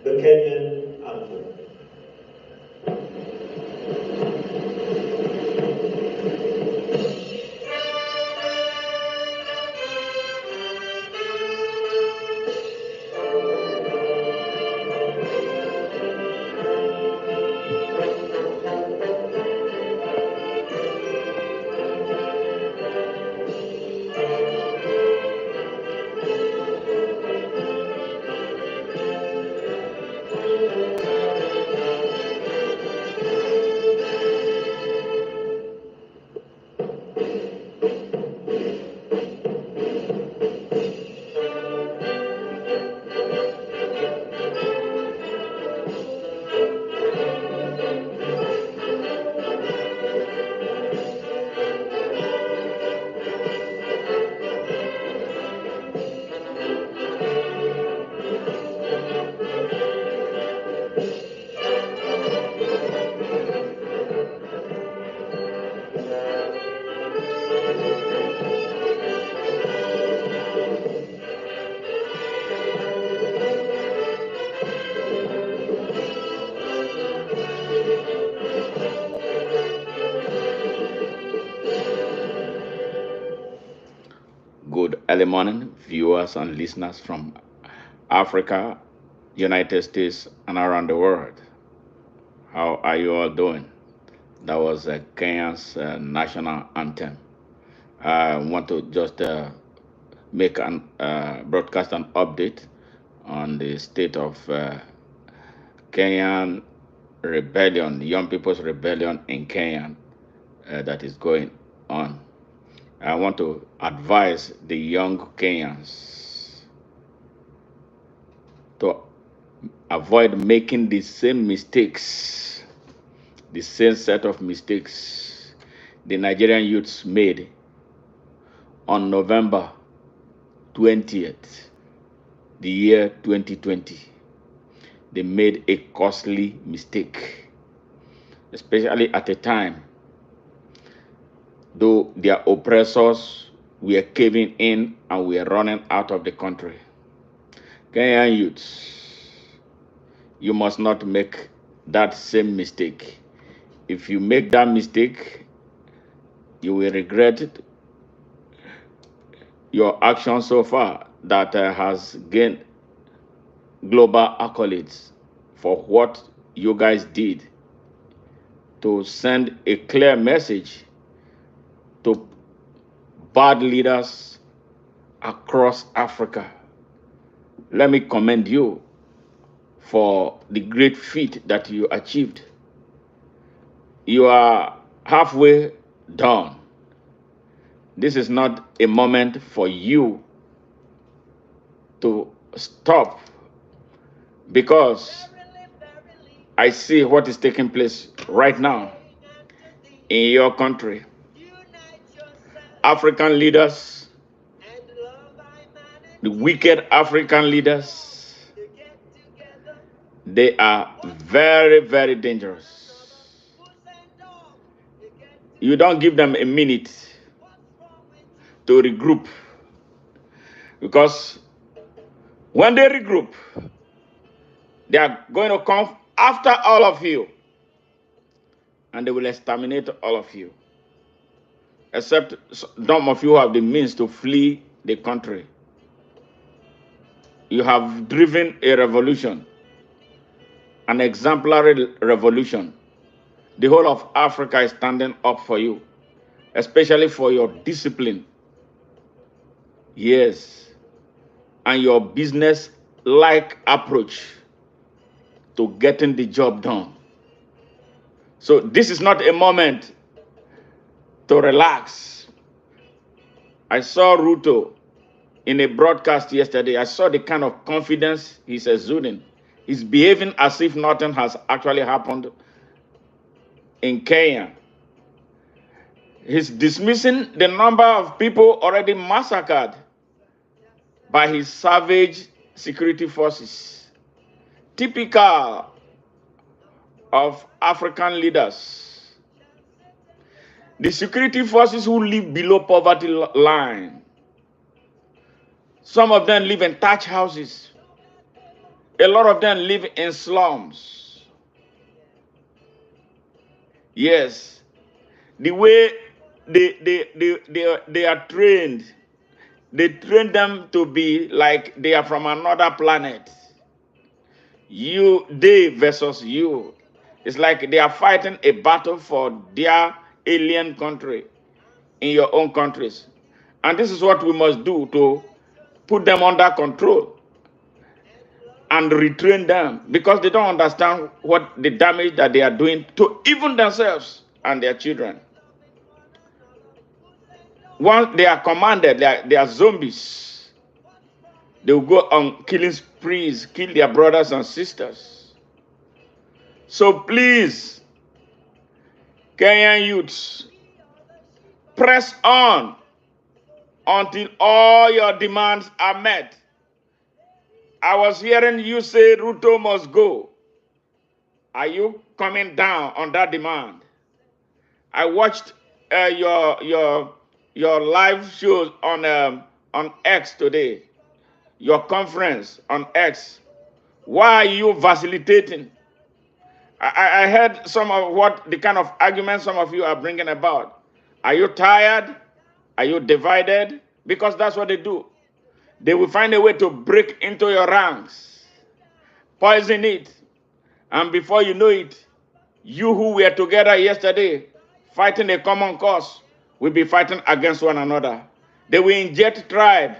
the Kenyan anthem. Good early morning, viewers and listeners from Africa, United States, and around the world. How are you all doing? That was Kenya's national anthem. I want to just make an broadcast an update on the state of Kenyan rebellion, young people's rebellion in Kenya that is going on. I want to advise the young Kenyans to avoid making the same mistakes, the same set of mistakes the Nigerian youths made on November 20th, the year 2020. They made a costly mistake, especially at a time though their oppressors were caving in and were running out of the country. Kenyan youths, you must not make that same mistake. If you make that mistake, you will regret it. Your action so far that has gained global accolades for what you guys did to send a clear message to bad leaders across Africa. Let me commend you for the great feat that you achieved. You are halfway done. This is not a moment for you to stop because I see what is taking place right now in your country. African leaders, the wicked African leaders, they are very, very dangerous. You don't give them a minute to regroup because when they regroup, they are going to come after all of you and they will exterminate all of you, except some of you have the means to flee the country. You have driven a revolution, an exemplary revolution. The whole of Africa is standing up for you, especially for your discipline. Yes, and your business like approach to getting the job done. So, this is not a moment to relax. I saw Ruto in a broadcast yesterday. I saw the kind of confidence he's exuding. He's behaving as if nothing has actually happened in Kenya. He's dismissing the number of people already massacred by his savage security forces. Typical of African leaders. The security forces who live below poverty line. Some of them live in thatch houses. A lot of them live in slums. Yes. The way they are trained, they train them to be like they are from another planet. You, they versus you. It's like they are fighting a battle for their alien country in your own countries. And this is what we must do to put them under control and retrain them because they don't understand what the damage that they are doing to even themselves and their children. Once they are commanded, they are zombies. They will go on killing sprees, kill their brothers and sisters. So please, Kenyan youths, press on until all your demands are met. I was hearing you say Ruto must go. Are you coming down on that demand? I watched your live shows on X today. Your conference on X. Why are you vacillating? I heard some of what the kind of arguments some of you are bringing about. Are you tired? Are you divided? Because that's what they do. They will find a way to break into your ranks, poison it, and before you know it, you who were together yesterday fighting a common cause will be fighting against one another. They will inject tribe.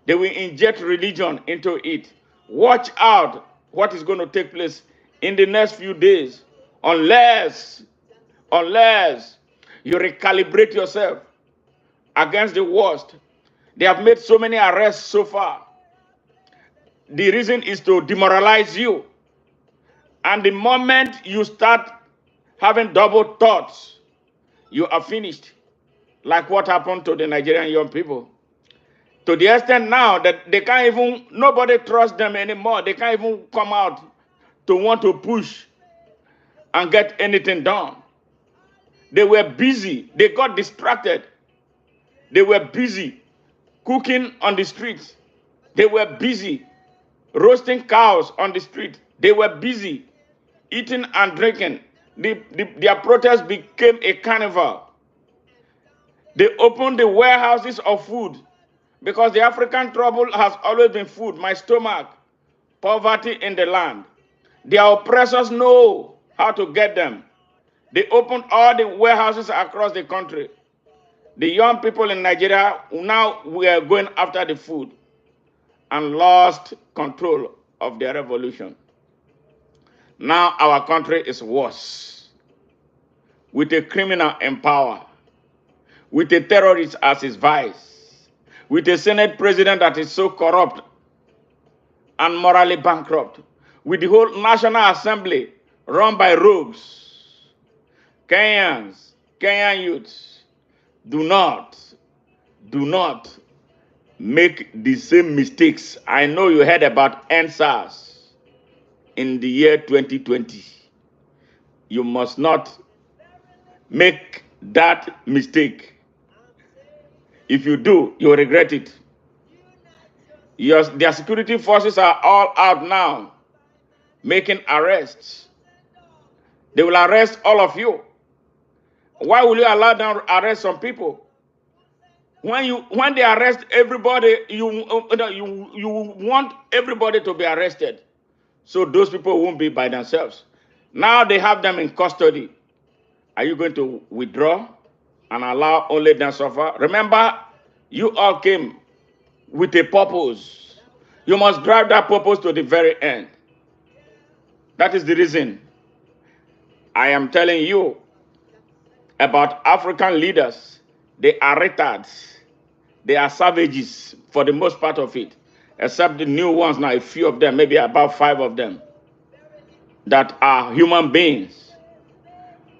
They will inject religion into it. Watch out what is going to take place in the next few days unless you recalibrate yourself against the worst. They have made so many arrests so far. The reason is to demoralize you. And the moment you start having double thoughts, you are finished. Like what happened to the Nigerian young people. To the extent now that they can't even, nobody trusts them anymore. They can't even come out to want to push and get anything done. They were busy. They got distracted. They were busy cooking on the streets. They were busy roasting cows on the street. They were busy eating and drinking. Their protest became a carnival. They opened the warehouses of food because the African trouble has always been food, my stomach, poverty in the land. Their oppressors know how to get them. They opened all the warehouses across the country. The young people in Nigeria now were going after the food and lost control of their revolution. Now our country is worse, with a criminal in power, with a terrorist as his vice, with a Senate president that is so corrupt and morally bankrupt, with the whole National Assembly run by rogues. Kenyan youths, do not make the same mistakes. I know you heard about NSAS in the year 2020. You must not make that mistake. If you do, you'll regret it. Their security forces are all out now, making arrests. They will arrest all of you. Why will you allow them to arrest some people? When they arrest everybody, you want everybody to be arrested, so those people won't be by themselves. Now they have them in custody. Are you going to withdraw and allow only them suffer? Remember, you all came with a purpose. You must drive that purpose to the very end. That is the reason I am telling you about African leaders. They are retards. They are savages for the most part of it, except the new ones now, a few of them, maybe about 5 of them, that are human beings.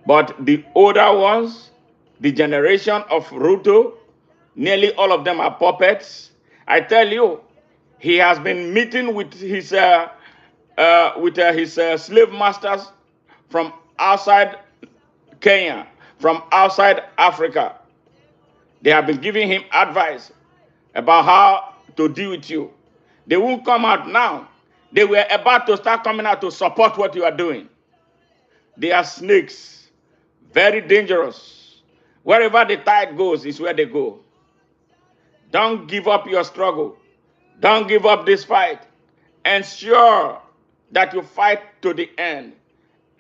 But the older ones, the generation of Ruto, nearly all of them are puppets. I tell you, he has been meeting with his slave masters from outside Kenya, from outside Africa. They have been giving him advice about how to deal with you. They won't come out now. They were about to start coming out to support what you are doing. They are snakes, very dangerous. Wherever the tide goes is where they go. Don't give up your struggle. Don't give up this fight. Ensure that you fight to the end.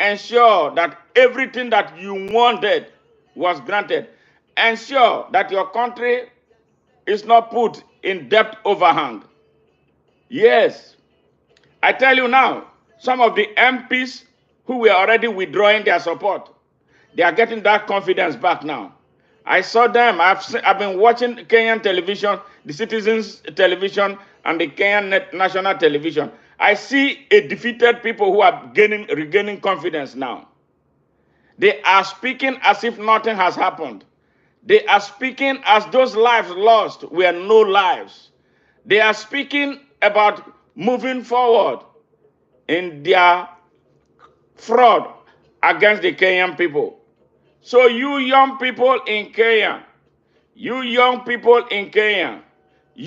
Ensure that everything that you wanted was granted. Ensure that your country is not put in debt overhang. Yes, I tell you now, some of the MPs who were already withdrawing their support, they are getting that confidence back now. I saw them. I've been watching Kenyan television, the Citizens television, and the Kenyan national television. I see a defeated people who are regaining confidence now. They are speaking as if nothing has happened. They are speaking as those lives lost were no lives. They are speaking about moving forward in their fraud against the Kenyan people. So you young people in Kenya, you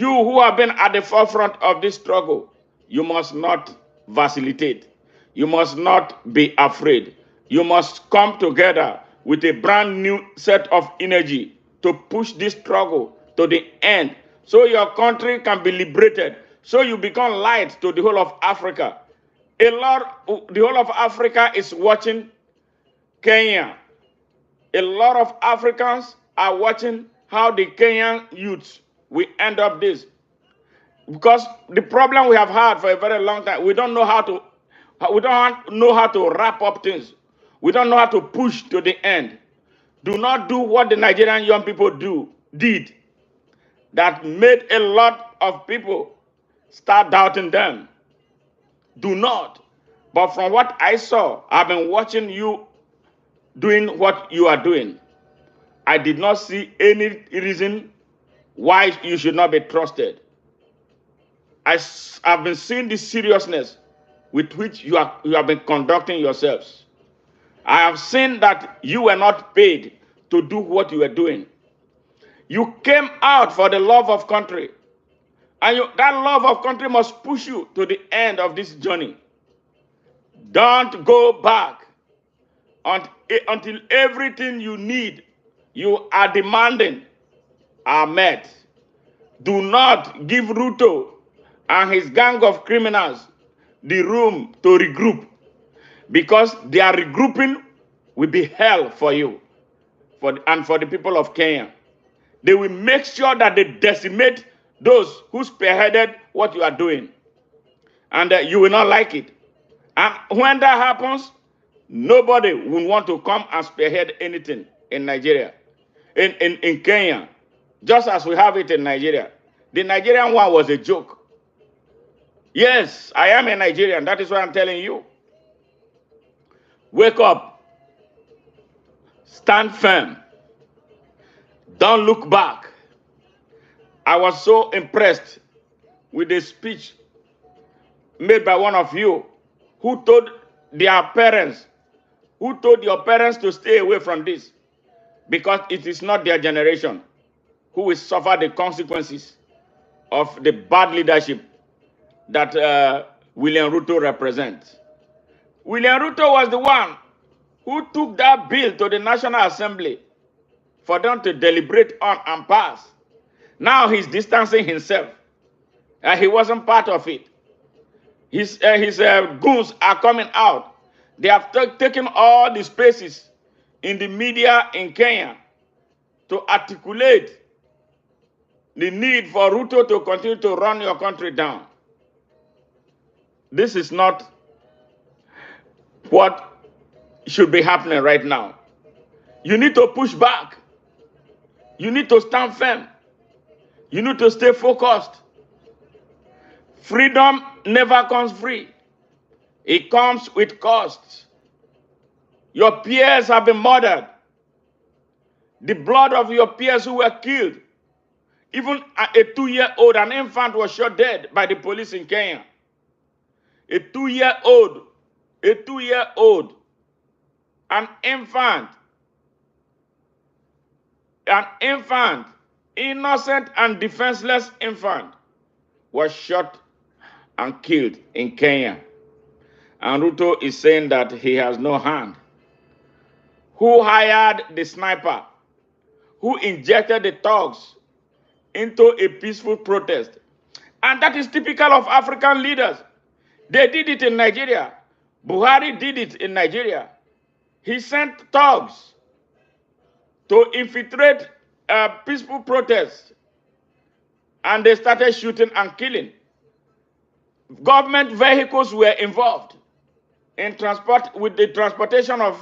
who have been at the forefront of this struggle, you must not vacillate. You must not be afraid. You must come together with a brand new set of energy to push this struggle to the end so your country can be liberated, so you become light to the whole of Africa. The whole of Africa is watching Kenya. A lot of Africans are watching how the Kenyan youths will end up this. Because the problem we have had for a very long time, we don't know how to wrap up things. We don't know how to push to the end. Do not do what the Nigerian young people did that made a lot of people start doubting them. Do not. But from what I saw, I've been watching you doing what you are doing. I did not see any reason why you should not be trusted. I've been seeing the seriousness with which you have been conducting yourselves. I have seen that you were not paid to do what you were doing. You came out for the love of country. And that love of country must push you to the end of this journey. Don't go back until everything you need, you are demanding, are met. Do not give Ruto and his gang of criminals the room to regroup, because their regrouping will be hell for you and for the people of Kenya. They will make sure that they decimate those who spearheaded what you are doing. And you will not like it. And when that happens, nobody will want to come and spearhead anything in Nigeria, in Kenya, just as we have it in Nigeria. The Nigerian one was a joke. Yes, I am a Nigerian. That is what I'm telling you. Wake up. Stand firm. Don't look back. I was so impressed with the speech made by one of you who told your parents to stay away from this, because it is not their generation who will suffer the consequences of the bad leadership that William Ruto represents. William Ruto was the one who took that bill to the National Assembly for them to deliberate on and pass. Now he's distancing himself. He wasn't part of it. His goons are coming out. They have taken all the spaces in the media in Kenya to articulate the need for Ruto to continue to run your country down. This is not what should be happening right now. You need to push back. You need to stand firm. You need to stay focused. Freedom never comes free. It comes with costs. Your peers have been murdered. The blood of your peers who were killed. Even a 2-year-old, an infant, was shot dead by the police in Kenya. A 2-year-old, an infant, innocent and defenseless infant, was shot and killed in Kenya. And Ruto is saying that he has no hand. Who hired the sniper? Who injected the thugs into a peaceful protest? And that is typical of African leaders. They did it in Nigeria. Buhari did it in Nigeria. He sent thugs to infiltrate a peaceful protest, and they started shooting and killing. Government vehicles were involved in the transportation of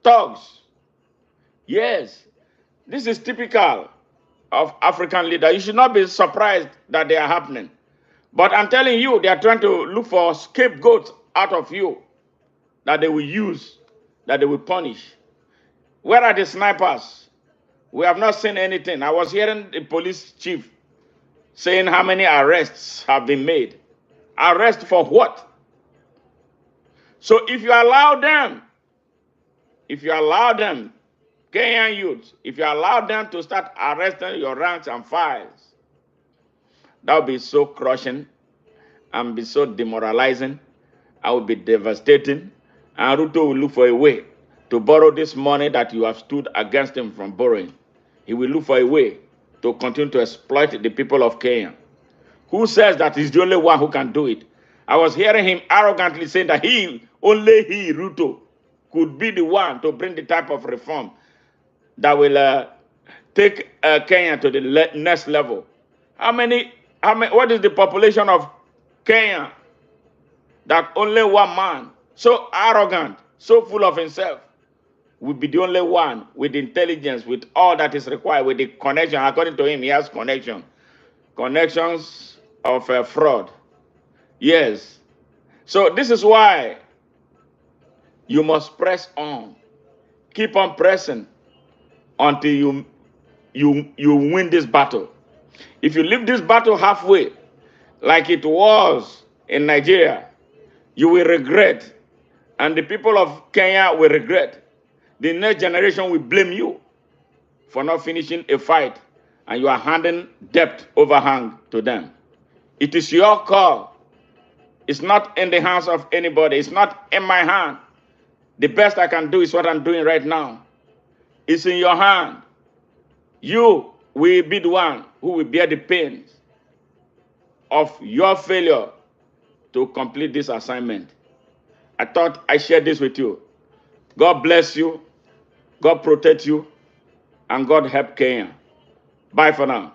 thugs. Yes, this is typical of African leaders. You should not be surprised that they are happening. But I'm telling you, they are trying to look for scapegoats out of you that they will use, that they will punish. Where are the snipers? We have not seen anything. I was hearing the police chief saying how many arrests have been made. Arrest for what? So if you allow them, Kenyan youths, if you allow them to start arresting your ranks and files, that would be so crushing and be so demoralizing. I would be devastating. And Ruto will look for a way to borrow this money that you have stood against him from borrowing. He will look for a way to continue to exploit the people of Kenya. Who says that he's the only one who can do it? I was hearing him arrogantly saying that only he, Ruto, could be the one to bring the type of reform that will take Kenya to the next level. What is the population of Kenya that only one man, so arrogant, so full of himself, will be the only one with intelligence, with all that is required, with the connection? According to him, he has connections of fraud. Yes. So this is why you must press on. Keep on pressing until you win this battle. If you leave this battle halfway, like it was in Nigeria, you will regret. And the people of Kenya will regret. The next generation will blame you for not finishing a fight, and you are handing debt overhang to them. It is your call. It's not in the hands of anybody. It's not in my hand. The best I can do is what I'm doing right now. It's in your hand. You will be the one who will bear the pains of your failure to complete this assignment. I thought I shared this with you. God bless you. God protect you. And God help Kenya. Bye for now.